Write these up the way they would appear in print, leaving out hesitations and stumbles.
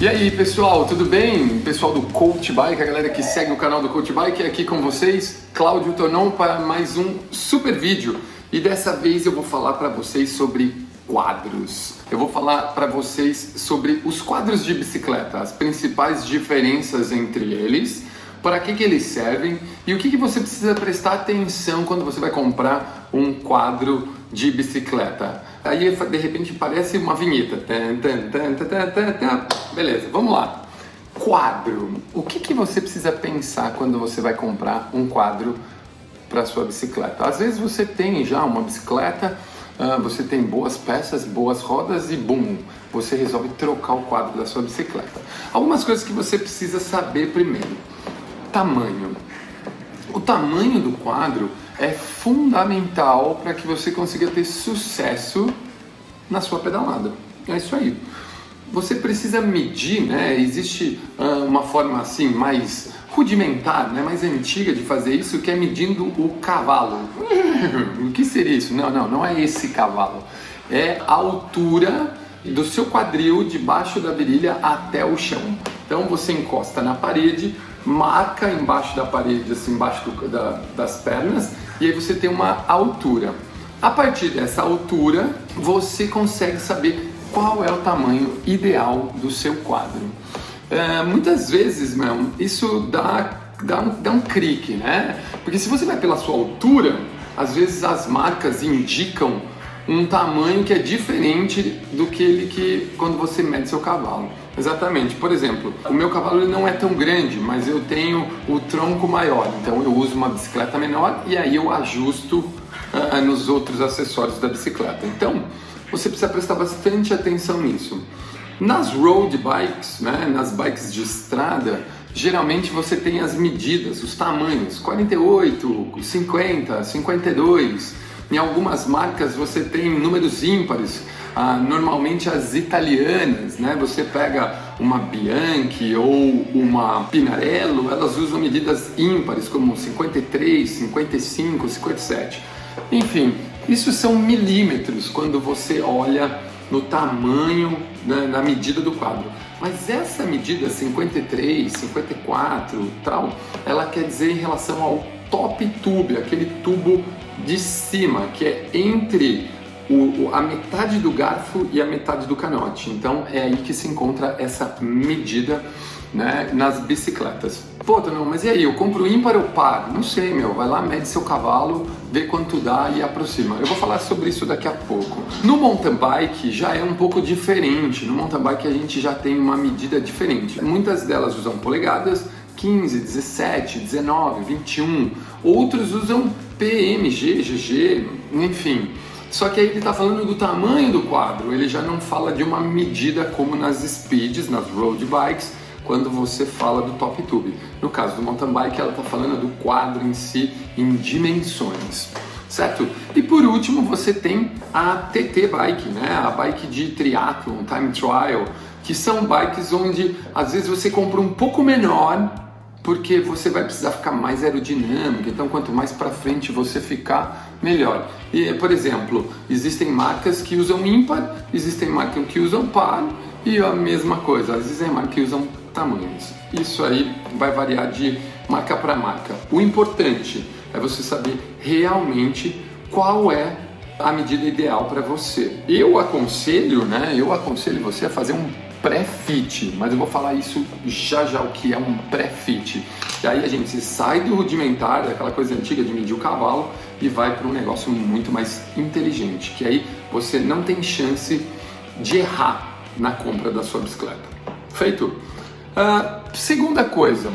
E aí pessoal, tudo bem? Pessoal do Coach Bike, a galera que segue o canal do Coach Bike, aqui com vocês, Cláudio Tonon para mais um super vídeo. E dessa vez eu vou falar para vocês sobre quadros. Eu vou falar para vocês sobre os quadros de bicicleta, as principais diferenças entre eles, para que eles servem e o que você precisa prestar atenção quando você vai comprar um quadro de bicicleta. Aí de repente parece uma vinheta. Beleza, vamos lá. Quadro. O que você precisa pensar quando você vai comprar um quadro para sua bicicleta? Às vezes você tem já uma bicicleta, você tem boas peças, boas rodas e bum, você resolve trocar o quadro da sua bicicleta. Algumas coisas que você precisa saber primeiro. Tamanho. O tamanho do quadro é fundamental para que você consiga ter sucesso na sua pedalada. É isso aí. Você precisa medir, né? Existe uma forma assim mais rudimentar, né? Mais antiga de fazer isso, que é medindo o cavalo. O que seria isso? Não é esse cavalo. É a altura do seu quadril debaixo da virilha até o chão. Então você encosta na parede, marca embaixo da parede, assim, embaixo das pernas, e aí você tem uma altura. A partir dessa altura, você consegue saber qual é o tamanho ideal do seu quadro. Muitas vezes, isso dá um crique, né? Porque se você vai pela sua altura, às vezes as marcas indicam um tamanho que é diferente do que quando você mede seu cavalo. Exatamente. Por exemplo, o meu cavalo ele não é tão grande, mas eu tenho o tronco maior. Então eu uso uma bicicleta menor e aí eu ajusto nos outros acessórios da bicicleta. Então você precisa prestar bastante atenção nisso. Nas road bikes, né, nas bikes de estrada, geralmente você tem as medidas, os tamanhos, 48, 50, 52. Em algumas marcas você tem números ímpares, normalmente as italianas, né? Você pega uma Bianchi ou uma Pinarello, elas usam medidas ímpares como 53, 55, 57. Enfim, isso são milímetros quando você olha no tamanho, né, na medida do quadro. Mas essa medida 53, 54, tal, ela quer dizer em relação ao top tube, aquele tubo de cima, que é entre a metade do garfo e a metade do canote. Então é aí que se encontra essa medida, né, nas bicicletas. Pô, não, mas e aí, eu compro ímpar ou par? Não sei, vai lá, mede seu cavalo, vê quanto dá e aproxima. Eu vou falar sobre isso daqui a pouco. No mountain bike já é um pouco diferente. No mountain bike a gente já tem uma medida diferente. Muitas delas usam polegadas, 15, 17, 19, 21. Outros usam PMG, GG, enfim. Só que aí ele está falando do tamanho do quadro, ele já não fala de uma medida como nas speeds, nas road bikes, quando você fala do top tube. No caso do mountain bike, ela está falando do quadro em si, em dimensões, certo? E por último, você tem a TT bike, né? A bike de triathlon, time trial, que são bikes onde às vezes você compra um pouco menor, porque você vai precisar ficar mais aerodinâmico, então quanto mais para frente você ficar, melhor. E, por exemplo, existem marcas que usam ímpar, existem marcas que usam par, e a mesma coisa, às vezes é marca que usam tamanhos. Isso aí vai variar de marca para marca. O importante é você saber realmente qual é a medida ideal para você. Eu aconselho você a fazer um pré-fit, mas eu vou falar isso já o que é um pré-fit. E aí a gente sai do rudimentar, daquela coisa antiga de medir o cavalo, e vai para um negócio muito mais inteligente, que aí você não tem chance de errar na compra da sua bicicleta. Feito? Segunda coisa,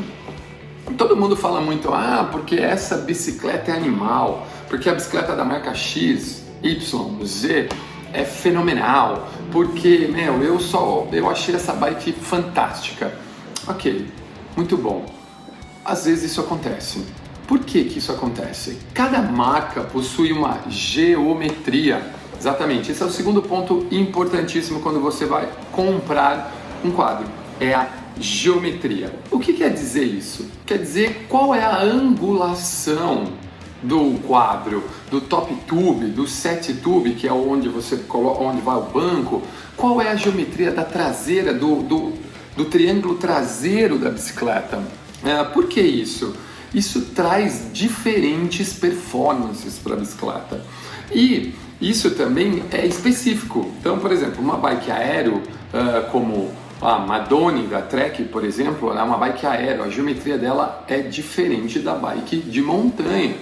todo mundo fala muito, porque essa bicicleta é animal, porque a bicicleta da marca X, Y, Z é fenomenal, porque, eu achei essa bike fantástica. Ok, muito bom. Às vezes isso acontece. Por que isso acontece? Cada marca possui uma geometria. Exatamente, esse é o segundo ponto importantíssimo quando você vai comprar um quadro. É a geometria. O que quer dizer isso? Quer dizer qual é a angulação do quadro, do top tube, do set tube, que é onde você coloca, onde vai o banco. Qual é a geometria da traseira do do triângulo traseiro da bicicleta. Por que isso? Isso traz diferentes performances para a bicicleta. E isso também é específico. Então, por exemplo, uma bike aero, como a Madone da Trek, por exemplo, ela é uma bike aero. A geometria dela é diferente da bike de montanha,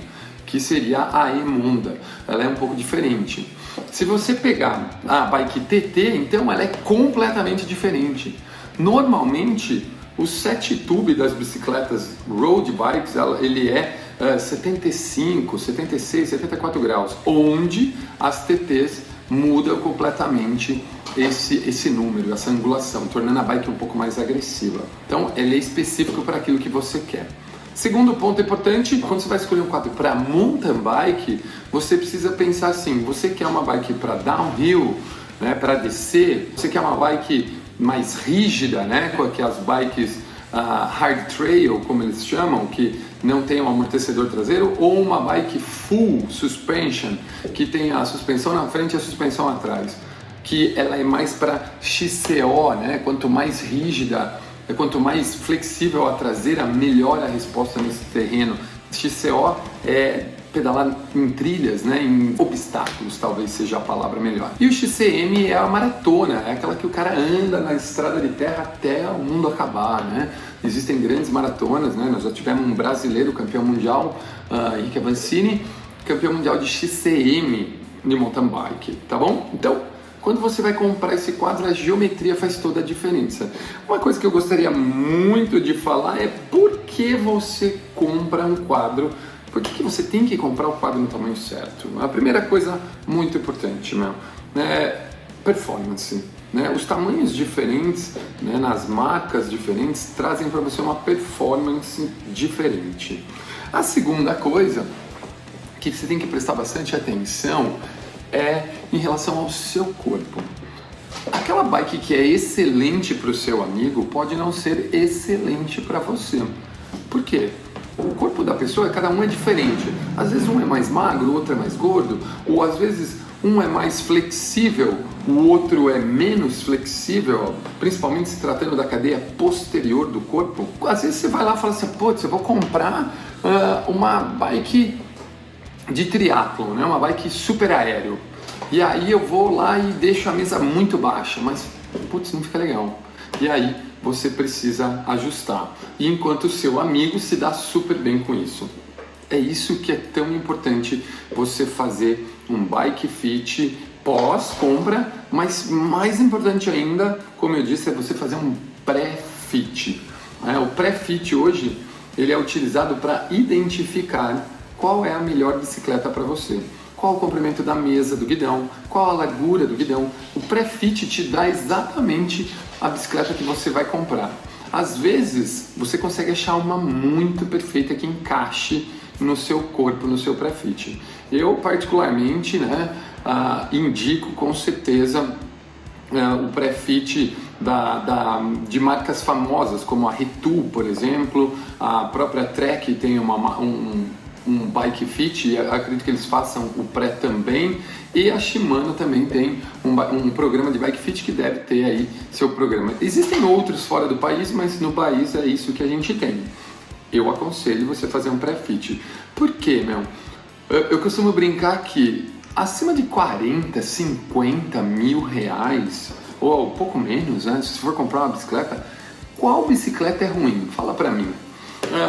que seria a Emunda. Ela é um pouco diferente. Se você pegar a bike TT, então ela é completamente diferente. Normalmente, o set tube das bicicletas road bikes, ele é 75, 76, 74 graus, onde as TTs mudam completamente esse número, essa angulação, tornando a bike um pouco mais agressiva. Então, ele é específico para aquilo que você quer. Segundo ponto importante, quando você vai escolher um quadro para mountain bike, você precisa pensar assim, você quer uma bike para downhill, né, para descer, você quer uma bike mais rígida, né, que as bikes hard trail, como eles chamam, que não tem um amortecedor traseiro, ou uma bike full suspension, que tem a suspensão na frente e a suspensão atrás, que ela é mais para XCO, né, quanto mais rígida, quanto mais flexível a traseira, melhor a resposta nesse terreno. XCO é pedalar em trilhas, né, em obstáculos, talvez seja a palavra melhor. E o XCM é a maratona, é aquela que o cara anda na estrada de terra até o mundo acabar, né? Existem grandes maratonas, né? Nós já tivemos um brasileiro campeão mundial, Henrique Avancini, campeão mundial de XCM de mountain bike, tá bom? Então, quando você vai comprar esse quadro, a geometria faz toda a diferença. Uma coisa que eu gostaria muito de falar é por que você compra um quadro. Por que você tem que comprar o quadro no tamanho certo? A primeira coisa muito importante, é performance. Né? Os tamanhos diferentes, né, nas marcas diferentes, trazem para você uma performance diferente. A segunda coisa que você tem que prestar bastante atenção é em relação ao seu corpo. Aquela bike que é excelente para o seu amigo pode não ser excelente para você. Por quê? O corpo da pessoa, cada um é diferente. Às vezes um é mais magro, o outro é mais gordo, ou às vezes um é mais flexível, o outro é menos flexível, principalmente se tratando da cadeia posterior do corpo. Às vezes você vai lá e fala assim, putz, eu vou comprar uma bike de triatlon, né? Uma bike super aéreo. E aí eu vou lá e deixo a mesa muito baixa, mas putz, não fica legal. E aí você precisa ajustar. E enquanto o seu amigo se dá super bem com isso. É isso que é tão importante, você fazer um bike fit pós-compra, mas mais importante ainda, como eu disse, é você fazer um pré-fit. O pré-fit hoje ele é utilizado para identificar qual é a melhor bicicleta para você. Qual o comprimento da mesa, do guidão, qual a largura do guidão. O pré-fit te dá exatamente a bicicleta que você vai comprar. Às vezes, você consegue achar uma muito perfeita que encaixe no seu corpo, no seu pré-fit. Eu, particularmente, indico com certeza o pré-fit de marcas famosas, como a Ritu, por exemplo, a própria Trek tem um bike fit, acredito que eles façam o pré também, e a Shimano também tem um programa de bike fit que deve ter aí seu programa. Existem outros fora do país, mas no país é isso que a gente tem. Eu aconselho você fazer um pré-fit. Por quê, Eu costumo brincar que acima de 40, 50 mil reais, ou pouco menos, né, se for comprar uma bicicleta, qual bicicleta é ruim? Fala pra mim.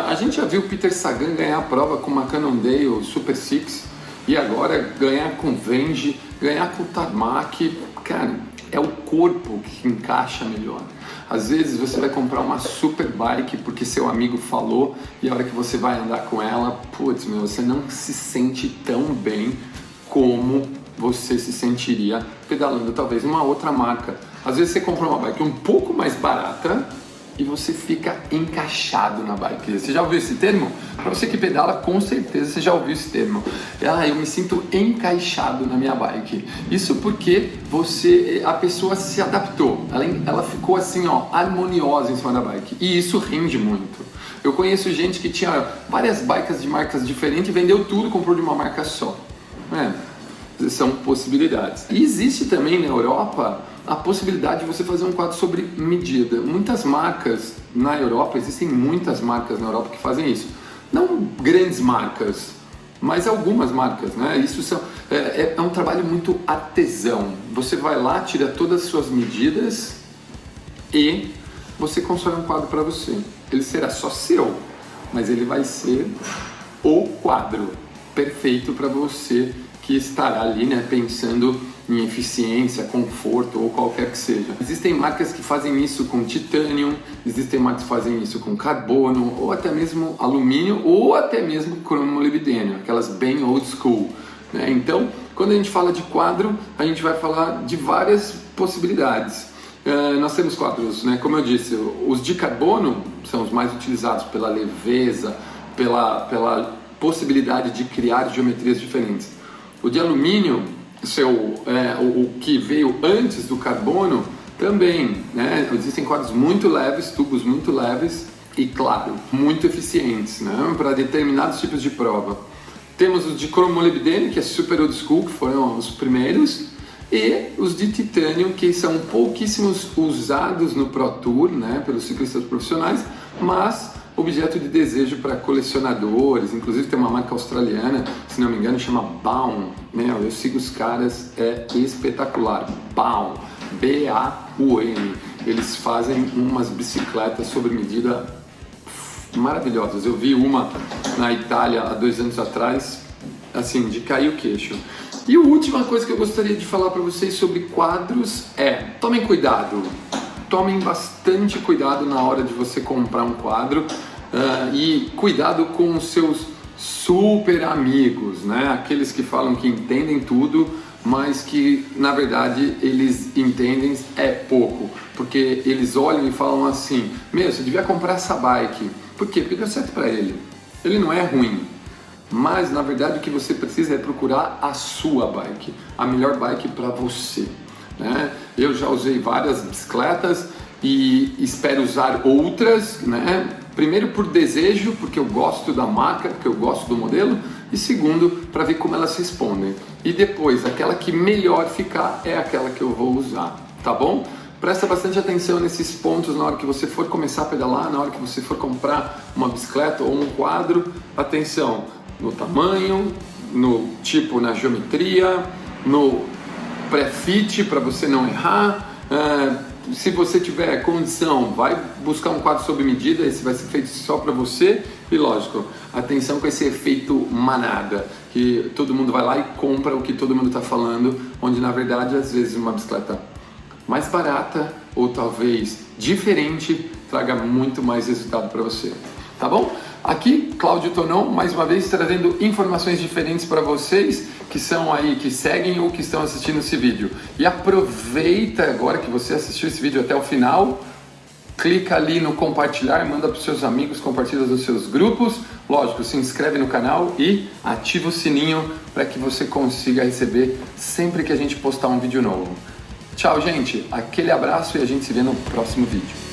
A gente já viu o Peter Sagan ganhar a prova com uma Cannondale Super Six e agora ganhar com Venge, ganhar com Tarmac. Cara, é o corpo que encaixa melhor. Às vezes você vai comprar uma super bike porque seu amigo falou e a hora que você vai andar com ela, putz, você não se sente tão bem como você se sentiria pedalando talvez uma outra marca. Às vezes você compra uma bike um pouco mais barata e você fica encaixado na bike. Você já ouviu esse termo? Para você que pedala, com certeza você já ouviu esse termo. Eu me sinto encaixado na minha bike. Isso porque a pessoa se adaptou. Ela ficou assim, harmoniosa em cima da bike. E isso rende muito. Eu conheço gente que tinha várias bikes de marcas diferentes, vendeu tudo e comprou de uma marca só. são possibilidades. E existe também na Europa a possibilidade de você fazer um quadro sobre medida. Muitas marcas na Europa, existem muitas marcas na Europa que fazem isso. Não grandes marcas, mas algumas marcas, né? Isso é um trabalho muito artesão. Você vai lá, tira todas as suas medidas e você constrói um quadro para você. Ele será só seu, mas ele vai ser o quadro perfeito para você que estará ali, né, pensando em eficiência, conforto ou qualquer que seja. Existem marcas que fazem isso com titânio, existem marcas que fazem isso com carbono, ou até mesmo alumínio, ou até mesmo cromolibdênio, aquelas bem old school, né? Então, quando a gente fala de quadro, a gente vai falar de várias possibilidades. Nós temos quadros, né, como eu disse, os de carbono são os mais utilizados pela leveza, pela possibilidade de criar geometrias diferentes. O de alumínio, o que veio antes do carbono, também, né? Existem quadros muito leves, tubos muito leves e, claro, muito eficientes, né, para determinados tipos de prova. Temos os de cromolibdênio, que é super old school, que foram os primeiros, e os de titânio, que são pouquíssimos usados no Pro Tour, né, pelos ciclistas profissionais, mas objeto de desejo para colecionadores. Inclusive tem uma marca australiana, se não me engano, chama Baum, né? Eu sigo os caras, é espetacular. Baum, B-A-U-M. Eles fazem umas bicicletas sob medida maravilhosas. Eu vi uma na Itália há 2 anos atrás, assim, de cair o queixo. E a última coisa que eu gostaria de falar para vocês sobre quadros é: tomem cuidado. Tomem bastante cuidado na hora de você comprar um quadro e cuidado com os seus super amigos, né? Aqueles que falam que entendem tudo, mas que na verdade eles entendem pouco, porque eles olham e falam assim: meu, você devia comprar essa bike. Por quê? Porque deu certo para ele. Ele não é ruim. Mas na verdade o que você precisa é procurar a sua bike, a melhor bike para você. Né? Eu já usei várias bicicletas e espero usar outras, né? Primeiro por desejo, porque eu gosto da marca, porque eu gosto do modelo, e segundo, para ver como elas respondem. E depois, aquela que melhor ficar é aquela que eu vou usar, tá bom? Presta bastante atenção nesses pontos na hora que você for começar a pedalar, na hora que você for comprar uma bicicleta ou um quadro. Atenção no tamanho, no tipo, na geometria, no pré-fit para você não errar. Se você tiver condição, vai buscar um quadro sob medida, esse vai ser feito só para você. E lógico, atenção com esse efeito manada, que todo mundo vai lá e compra o que todo mundo está falando, onde na verdade às vezes uma bicicleta mais barata ou talvez diferente traga muito mais resultado para você, tá bom? Aqui, Cláudio Tonon, mais uma vez trazendo informações diferentes para vocês que são aí, que seguem ou que estão assistindo esse vídeo. E aproveita agora que você assistiu esse vídeo até o final, clica ali no compartilhar, manda para os seus amigos, compartilha nos seus grupos. Lógico, se inscreve no canal e ativa o sininho para que você consiga receber sempre que a gente postar um vídeo novo. Tchau, gente. Aquele abraço e a gente se vê no próximo vídeo.